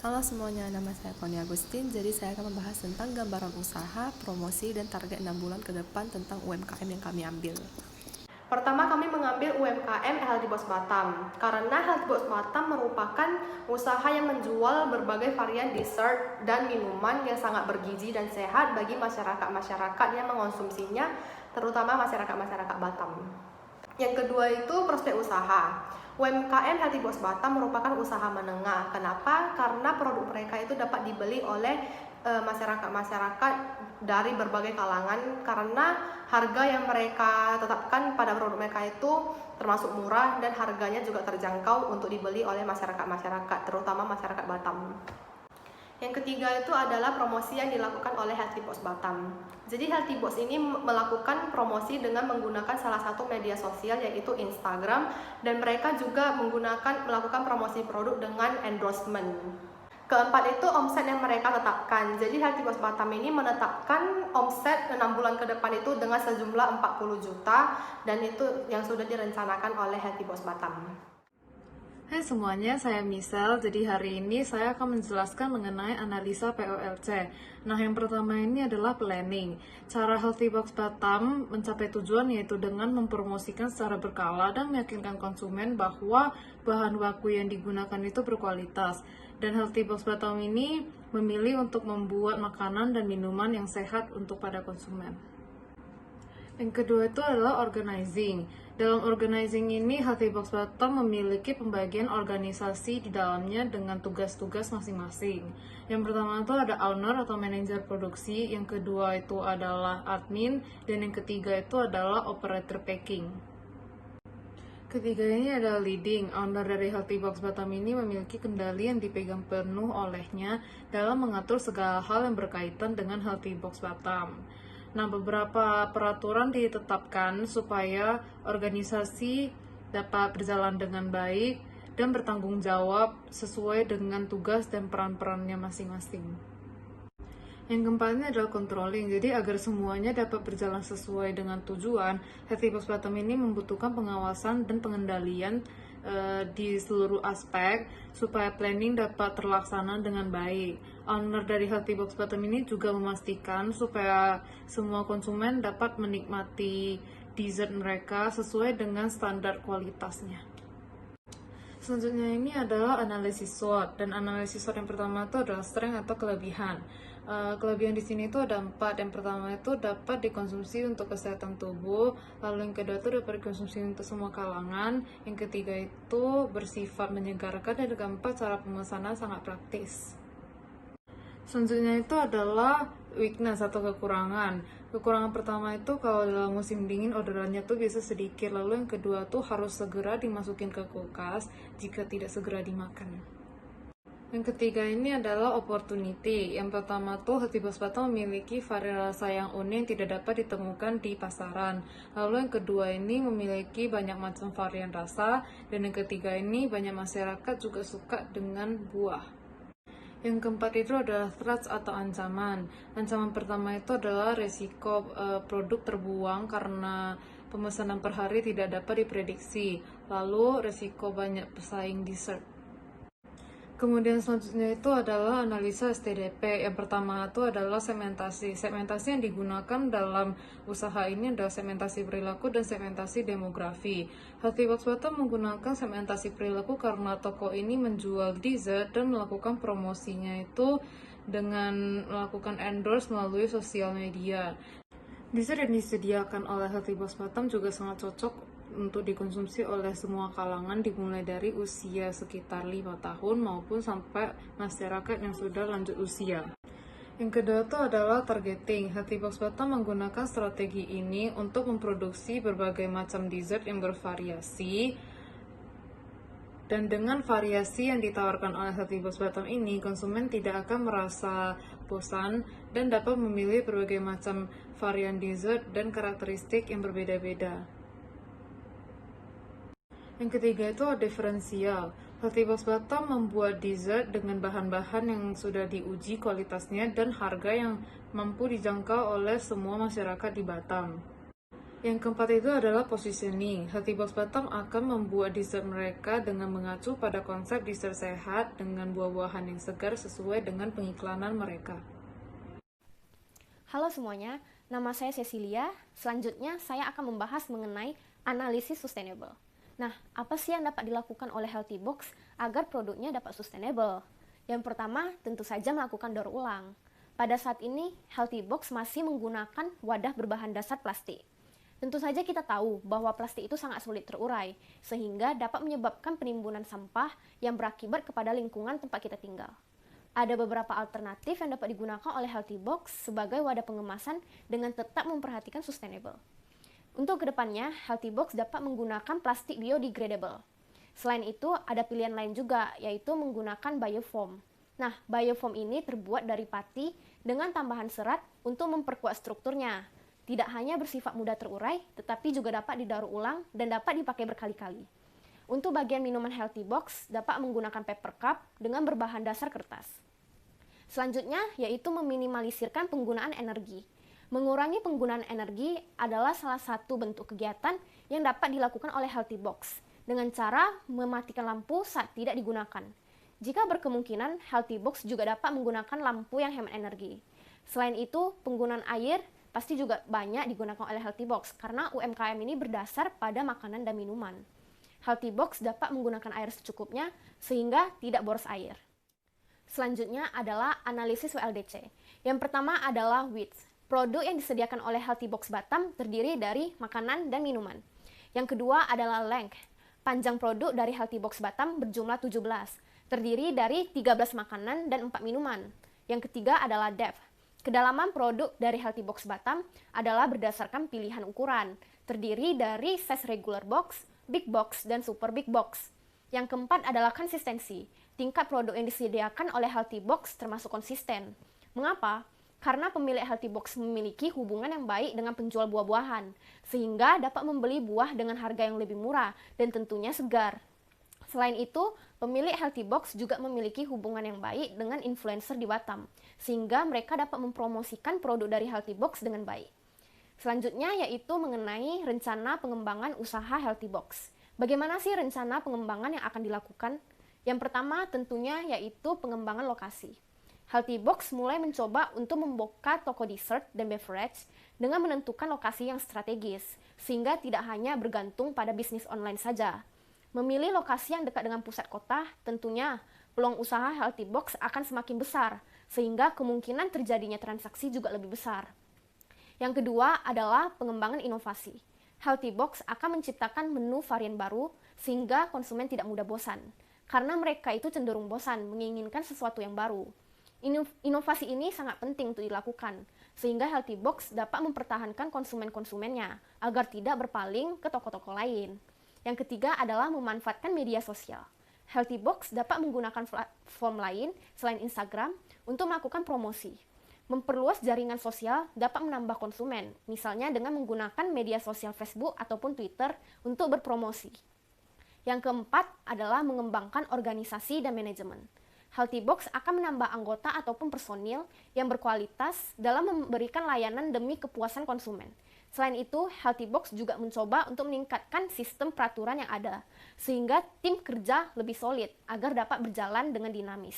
Halo semuanya, nama saya Poni Agustin. Jadi saya akan membahas tentang gambaran usaha, promosi, dan target 6 bulan ke depan tentang UMKM yang kami ambil. Pertama, kami mengambil UMKM Healthy Box Batam karena Healthy Box Batam merupakan usaha yang menjual berbagai varian dessert dan minuman yang sangat bergizi dan sehat bagi masyarakat-masyarakat yang mengonsumsinya, terutama masyarakat-masyarakat Batam. Yang kedua itu prospek usaha. UMKM Healthy Box Batam merupakan usaha menengah. Kenapa? Karena produk mereka itu dapat dibeli oleh masyarakat-masyarakat dari berbagai kalangan karena harga yang mereka tetapkan pada produk mereka itu termasuk murah dan harganya juga terjangkau untuk dibeli oleh masyarakat-masyarakat, terutama masyarakat Batam. Yang ketiga itu adalah promosi yang dilakukan oleh Healthy Box Batam. Jadi Healthy Box ini melakukan promosi dengan menggunakan salah satu media sosial yaitu Instagram, dan mereka juga melakukan promosi produk dengan endorsement. Keempat itu omset yang mereka tetapkan. Jadi Healthy Box Batam ini menetapkan omset 6 bulan ke depan itu dengan sejumlah 40 juta, dan itu yang sudah direncanakan oleh Healthy Box Batam. Hai semuanya, saya Misel. Jadi hari ini saya akan menjelaskan mengenai analisa POLC. Nah, yang pertama ini adalah planning. Cara Healthy Box Batam mencapai tujuan yaitu dengan mempromosikan secara berkala dan meyakinkan konsumen bahwa bahan baku yang digunakan itu berkualitas. Dan Healthy Box Batam ini memilih untuk membuat makanan dan minuman yang sehat untuk pada konsumen. Yang kedua itu adalah organizing. Dalam organizing ini, Healthy Box Batam memiliki pembagian organisasi di dalamnya dengan tugas-tugas masing-masing. Yang pertama itu ada owner atau manajer produksi, yang kedua itu adalah admin, dan yang ketiga itu adalah operator packing. Ketiga ini adalah leading. Owner dari Healthy Box Batam ini memiliki kendali yang dipegang penuh olehnya dalam mengatur segala hal yang berkaitan dengan Healthy Box Batam. Nah, beberapa peraturan ditetapkan supaya organisasi dapat berjalan dengan baik dan bertanggung jawab sesuai dengan tugas dan peran-perannya masing-masing. Yang keempat ini adalah controlling. Jadi agar semuanya dapat berjalan sesuai dengan tujuan, Healthy Box Batam ini membutuhkan pengawasan dan pengendalian di seluruh aspek supaya planning dapat terlaksana dengan baik. Owner dari Healthy Box Batam ini juga memastikan supaya semua konsumen dapat menikmati dessert mereka sesuai dengan standar kualitasnya. Selanjutnya ini adalah analisis SWOT, dan analisis SWOT yang pertama itu adalah strength atau kelebihan. Kelebihan di sini itu ada 4. Yang pertama itu dapat dikonsumsi untuk kesehatan tubuh, lalu yang kedua itu dapat dikonsumsi untuk semua kalangan, yang ketiga itu bersifat menyegarkan, dan yang keempat cara pemesanan sangat praktis. Selanjutnya itu adalah weakness atau kekurangan. Kekurangan pertama itu kalau dalam musim dingin orderannya tuh biasa sedikit. Lalu yang kedua tuh harus segera dimasukin ke kulkas jika tidak segera dimakan. Yang ketiga ini adalah opportunity. Yang pertama tuh Healthy Box Batam memiliki varian rasa yang unik yang tidak dapat ditemukan di pasaran. Lalu yang kedua ini memiliki banyak macam varian rasa. Dan yang ketiga ini banyak masyarakat juga suka dengan buah. Yang keempat itu adalah threats atau ancaman. Ancaman pertama itu adalah resiko produk terbuang karena pemesanan per hari tidak dapat diprediksi. Lalu resiko banyak pesaing dessert. Kemudian selanjutnya itu adalah analisa STDP. Yang pertama itu adalah segmentasi. Segmentasi yang digunakan dalam usaha ini adalah segmentasi perilaku dan segmentasi demografi. Healthy Box Batam menggunakan segmentasi perilaku karena toko ini menjual dessert dan melakukan promosinya itu dengan melakukan endorse melalui sosial media. Dessert yang disediakan oleh Healthy Box Batam juga sangat cocok untuk dikonsumsi oleh semua kalangan, dimulai dari usia sekitar 5 tahun maupun sampai masyarakat yang sudah lanjut usia. Yang kedua itu adalah targeting. Healthy Box Batam menggunakan strategi ini untuk memproduksi berbagai macam dessert yang bervariasi. Dan dengan variasi yang ditawarkan oleh Healthy Box Batam ini, konsumen tidak akan merasa bosan dan dapat memilih berbagai macam varian dessert dan karakteristik yang berbeda-beda. Yang ketiga itu diferensial. Healthy Box Batam membuat dessert dengan bahan-bahan yang sudah diuji kualitasnya dan harga yang mampu dijangkau oleh semua masyarakat di Batam. Yang keempat itu adalah positioning. Healthy Box Batam akan membuat dessert mereka dengan mengacu pada konsep dessert sehat dengan buah-buahan yang segar sesuai dengan pengiklanan mereka. Halo semuanya, nama saya Cecilia. Selanjutnya saya akan membahas mengenai analisis sustainable. Nah, apa sih yang dapat dilakukan oleh Healthy Box agar produknya dapat sustainable? Yang pertama, tentu saja melakukan daur ulang. Pada saat ini, Healthy Box masih menggunakan wadah berbahan dasar plastik. Tentu saja kita tahu bahwa plastik itu sangat sulit terurai, sehingga dapat menyebabkan penimbunan sampah yang berakibat kepada lingkungan tempat kita tinggal. Ada beberapa alternatif yang dapat digunakan oleh Healthy Box sebagai wadah pengemasan dengan tetap memperhatikan sustainable. Untuk kedepannya, Healthy Box dapat menggunakan plastik biodegradable. Selain itu, ada pilihan lain juga, yaitu menggunakan biofoam. Nah, biofoam ini terbuat dari pati dengan tambahan serat untuk memperkuat strukturnya. Tidak hanya bersifat mudah terurai, tetapi juga dapat didaur ulang dan dapat dipakai berkali-kali. Untuk bagian minuman Healthy Box, dapat menggunakan paper cup dengan berbahan dasar kertas. Selanjutnya, yaitu meminimalisirkan penggunaan energi. Mengurangi penggunaan energi adalah salah satu bentuk kegiatan yang dapat dilakukan oleh Healthy Box dengan cara mematikan lampu saat tidak digunakan. Jika berkemungkinan, Healthy Box juga dapat menggunakan lampu yang hemat energi. Selain itu, penggunaan air pasti juga banyak digunakan oleh Healthy Box karena UMKM ini berdasar pada makanan dan minuman. Healthy Box dapat menggunakan air secukupnya sehingga tidak boros air. Selanjutnya adalah analisis WLDC. Yang pertama adalah WITS. Produk yang disediakan oleh Healthy Box Batam terdiri dari makanan dan minuman. Yang kedua adalah length. Panjang produk dari Healthy Box Batam berjumlah 17, terdiri dari 13 makanan dan 4 minuman. Yang ketiga adalah depth. Kedalaman produk dari Healthy Box Batam adalah berdasarkan pilihan ukuran, terdiri dari size regular box, big box, dan super big box. Yang keempat adalah konsistensi. Tingkat produk yang disediakan oleh Healthy Box termasuk konsisten. Mengapa? Karena pemilik Healthy Box memiliki hubungan yang baik dengan penjual buah-buahan, sehingga dapat membeli buah dengan harga yang lebih murah dan tentunya segar. Selain itu, pemilik Healthy Box juga memiliki hubungan yang baik dengan influencer di Batam, sehingga mereka dapat mempromosikan produk dari Healthy Box dengan baik. Selanjutnya yaitu mengenai rencana pengembangan usaha Healthy Box. Bagaimana sih rencana pengembangan yang akan dilakukan? Yang pertama tentunya yaitu pengembangan lokasi. Healthy Box mulai mencoba untuk membuka toko dessert dan beverage dengan menentukan lokasi yang strategis, sehingga tidak hanya bergantung pada bisnis online saja. Memilih lokasi yang dekat dengan pusat kota, tentunya peluang usaha Healthy Box akan semakin besar, sehingga kemungkinan terjadinya transaksi juga lebih besar. Yang kedua adalah pengembangan inovasi. Healthy Box akan menciptakan menu varian baru, sehingga konsumen tidak mudah bosan. Karena mereka itu cenderung bosan, menginginkan sesuatu yang baru. Inovasi ini sangat penting untuk dilakukan, sehingga Healthy Box dapat mempertahankan konsumen-konsumennya, agar tidak berpaling ke toko-toko lain. Yang ketiga adalah memanfaatkan media sosial. Healthy Box dapat menggunakan platform lain selain Instagram untuk melakukan promosi. Memperluas jaringan sosial dapat menambah konsumen, misalnya dengan menggunakan media sosial Facebook ataupun Twitter untuk berpromosi. Yang keempat adalah mengembangkan organisasi dan manajemen. Healthy Box akan menambah anggota ataupun personil yang berkualitas dalam memberikan layanan demi kepuasan konsumen. Selain itu, Healthy Box juga mencoba untuk meningkatkan sistem peraturan yang ada, sehingga tim kerja lebih solid agar dapat berjalan dengan dinamis.